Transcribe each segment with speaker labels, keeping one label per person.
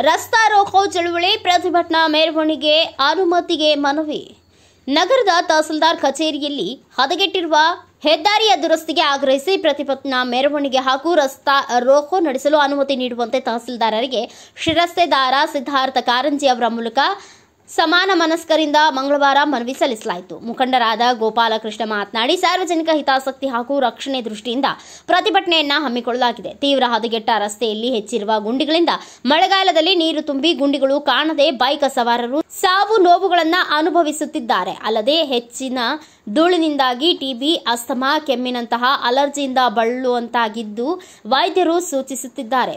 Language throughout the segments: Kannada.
Speaker 1: ರಸ್ತಾ ರೋಕೋ ಚಳುವಳಿ ಪ್ರತಿಭಟನಾ ಮೆರವಣಿಗೆ ಅನುಮತಿಗೆ ಮನವಿ. ನಗರದ ತಹಸೀಲ್ದಾರ್ ಕಚೇರಿಯಲ್ಲಿ ಹದಗೆಟ್ಟಿರುವ ಹೆದ್ದಾರಿಯ ದುರಸ್ತಿಗೆ ಆಗ್ರಹಿಸಿ ಪ್ರತಿಭಟನಾ ಮೆರವಣಿಗೆ ಹಾಗೂ ರಸ್ತಾ ರೋಕೋ ನಡೆಸಲು ಅನುಮತಿ ನೀಡುವಂತೆ ತಹಸೀಲ್ದಾರರಿಗೆ ಶಿರಸ್ತೇದಾರ ಸಿದ್ಧಾರ್ಥ ಕಾರಂಜಿ ಅವರ ಮೂಲಕ ಸಮಾನ ಮನಸ್ಕರಿಂದ ಮಂಗಳವಾರ ಮನವಿ ಸಲ್ಲಿಸಲಾಯಿತು. ಮುಖಂಡರಾದ ಗೋಪಾಲಕೃಷ್ಣ ಮಾತನಾಡಿ, ಸಾರ್ವಜನಿಕ ಹಿತಾಸಕ್ತಿ ಹಾಗೂ ರಕ್ಷಣೆ ದೃಷ್ಟಿಯಿಂದ ಪ್ರತಿಭಟನೆಯನ್ನ ಹಮ್ಮಿಕೊಳ್ಳಲಾಗಿದೆ. ತೀವ್ರ ಹದಗೆಟ್ಟ ರಸ್ತೆಯಲ್ಲಿ ಹೆಚ್ಚಿರುವ ಗುಂಡಿಗಳಿಂದ ಮಳೆಗಾಲದಲ್ಲಿ ನೀರು ತುಂಬಿ ಗುಂಡಿಗಳು ಕಾಣದೆ ಬೈಕ್ ಸವಾರರು ಸಾವು ನೋವುಗಳನ್ನ ಅನುಭವಿಸುತ್ತಿದ್ದಾರೆ. ಅಲ್ಲದೆ ಹೆಚ್ಚಿನ ಧೂಳಿನಿಂದಾಗಿ ಟಿಬಿ, ಅಸ್ತಮಾ, ಕೆಮ್ಮಿನಂತಹ ಅಲರ್ಜಿಯಿಂದ ಬಳಲುವಂತಾಗಿದ್ದು ವೈದ್ಯರು ಸೂಚಿಸುತ್ತಿದ್ದಾರೆ.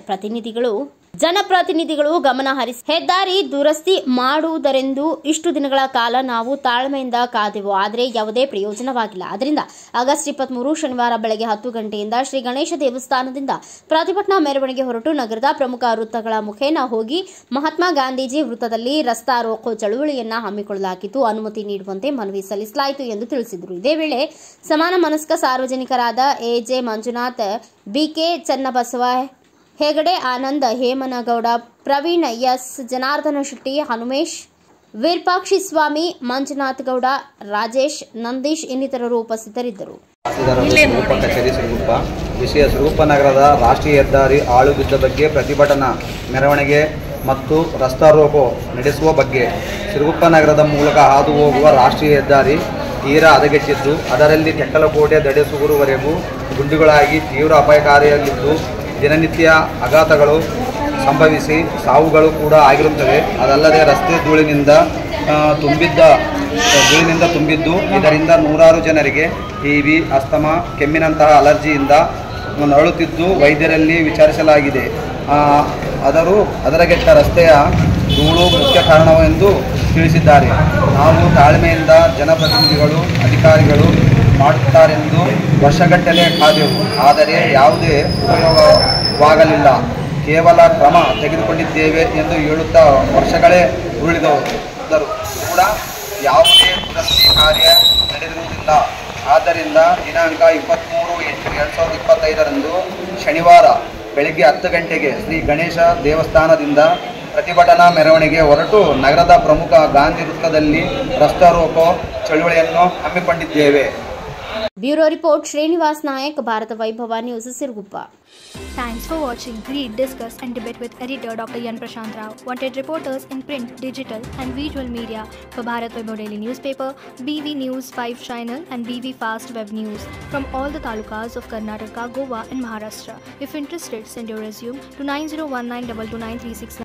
Speaker 1: ಜನಪ್ರತಿನಿಧಿಗಳು ಗಮನ ಹರಿಸಿ ಹೆದ್ದಾರಿ ದುರಸ್ತಿ ಮಾಡುವುದರೆಂದು ಇಷ್ಟು ದಿನಗಳ ಕಾಲ ನಾವು ತಾಳ್ಮೆಯಿಂದ ಕಾದೆವು. ಆದರೆ ಯಾವುದೇ ಪ್ರಯೋಜನವಾಗಿಲ್ಲ. ಆದ್ದರಿಂದ ಆಗಸ್ಟ್ 23 ಶನಿವಾರ ಬೆಳಗ್ಗೆ 10 ಗಂಟೆಯಿಂದ ಶ್ರೀ ಗಣೇಶ ದೇವಸ್ಥಾನದಿಂದ ಪ್ರತಿಭಟನಾ ಮೆರವಣಿಗೆ ಹೊರಟು ನಗರದ ಪ್ರಮುಖ ವೃತ್ತಗಳ ಮುಖೇನ ಹೋಗಿ ಮಹಾತ್ಮ ಗಾಂಧೀಜಿ ವೃತ್ತದಲ್ಲಿ ರಸ್ತಾ ರೋಕೋ ಚಳುವಳಿಯನ್ನ ಹಮ್ಮಿಕೊಳ್ಳಲಾಗಿದ್ದು ಅನುಮತಿ ನೀಡುವಂತೆ ಮನವಿ ಸಲ್ಲಿಸಲಾಯಿತು ಎಂದು ತಿಳಿಸಿದರು. ಇದೇ ವೇಳೆ ಸಮಾನ ಮನಸ್ಕ ಸಾರ್ವಜನಿಕರಾದ AJ Manjunath, BK Channabasava, Hegde Anand, Hemanagouda, Praveen S, Janardhana Shetty, Hanumesh, Virupakshi Swami, Manjunath Gowda, Rajesh, Nandish ಇನ್ನಿತರರು ಉಪಸ್ಥಿತರಿದ್ದರು.
Speaker 2: ಕಚೇರಿ ಸಿರುಗುಪ್ಪ ವಿಷಯ ಸಿರುಗುಪ್ಪ ನಗರದ ರಾಷ್ಟ್ರೀಯ ಹೆದ್ದಾರಿ ಹಾಳು ಬಿದ್ದ ಬಗ್ಗೆ ಪ್ರತಿಭಟನಾ ಮೆರವಣಿಗೆ ಮತ್ತು ರಸ್ತಾ ರೋಕೋ ನಡೆಸುವ ಬಗ್ಗೆ ಸಿರುಗುಪ್ಪ ನಗರದ ಮೂಲಕ ಹಾದು ಹೋಗುವ ರಾಷ್ಟ್ರೀಯ ಹೆದ್ದಾರಿ ತೀರಾ ಹದಗೆಟ್ಟಿದ್ದು ಅದರಲ್ಲಿ ಕೆಕ್ಕಲಕೋಟೆ ದಡೆಸೂರುವರೆಗೂ ಗುಂಡಿಗಳಾಗಿ ತೀವ್ರ ಅಪಾಯಕಾರಿಯಾಗಿದ್ದು ದಿನನಿತ್ಯ ಅಘಾತಗಳು ಸಂಭವಿಸಿ ಸಾವುಗಳು ಕೂಡ ಆಗಿರುತ್ತವೆ. ಅದಲ್ಲದೆ ರಸ್ತೆ ಧೂಳಿನಿಂದ ತುಂಬಿದ್ದು ಇದರಿಂದ ನೂರಾರು ಜನರಿಗೆ ಟಿಬಿ, ಅಸ್ತಮಾ, ಕೆಮ್ಮಿನಂತಹ ಅಲರ್ಜಿಯಿಂದ ನರಳುತ್ತಿದ್ದು ವೈದ್ಯರಲ್ಲಿ ವಿಚಾರಿಸಲಾಗಿದೆ. ಹದಗೆಟ್ಟ ರಸ್ತೆಯ ಧೂಳು ಮುಖ್ಯ ಕಾರಣವೆಂದು ತಿಳಿಸಿದ್ದಾರೆ. ನಾವು ತಾಳ್ಮೆಯಿಂದ ಜನಪ್ರತಿನಿಧಿಗಳು, ಅಧಿಕಾರಿಗಳು ಮಾಡುತ್ತಾರೆಂದು ವರ್ಷಗಟ್ಟಲೆ ಕಾದೆವು. ಆದರೆ ಯಾವುದೇ ಉಪಯೋಗವಾಗಲಿಲ್ಲ. ಕೇವಲ ಕ್ರಮ ತೆಗೆದುಕೊಂಡಿದ್ದೇವೆ ಎಂದು ಹೇಳುತ್ತಾ ವರ್ಷಗಳೇ ಉರುಳಿದರು ಕೂಡ ಯಾವುದೇ ದುರಸ್ತಿ ಕಾರ್ಯ ನಡೆದಿರುವುದಿಲ್ಲ. ಆದ್ದರಿಂದ ದಿನಾಂಕ 23/8/2025 ಶನಿವಾರ ಬೆಳಗ್ಗೆ 10 ಗಂಟೆಗೆ ಶ್ರೀ ಗಣೇಶ ದೇವಸ್ಥಾನದಿಂದ ಪ್ರತಿಭಟನಾ ಮೆರವಣಿಗೆ ಹೊರಟು ನಗರದ ಪ್ರಮುಖ ಗಾಂಧಿ ವೃತ್ತದಲ್ಲಿ ರಸ್ತಾ ರೋಕೋ ಚಳುವಳಿಯನ್ನು ಹಮ್ಮಿಕೊಂಡಿದ್ದೇವೆ.
Speaker 1: ಬ್ಯೂರೋ ರಿಪೋರ್ಟ್ ಶ್ರೀನಿವಾಸ್ ನಾಯಕ್, ಭಾರತ ವೈಭವ news, Siruguppa.
Speaker 3: Thanks for watching. Read, discuss and debate with editor Dr. Yan Prashant Rao. Wanted reporters in print, digital and visual media for Bharat Vaibhav Daily Newspaper, BV News 5 Channel and BV Fast Web News from all the talukas of Karnataka, Goa and Maharashtra. If interested, send your resume to 9019229369.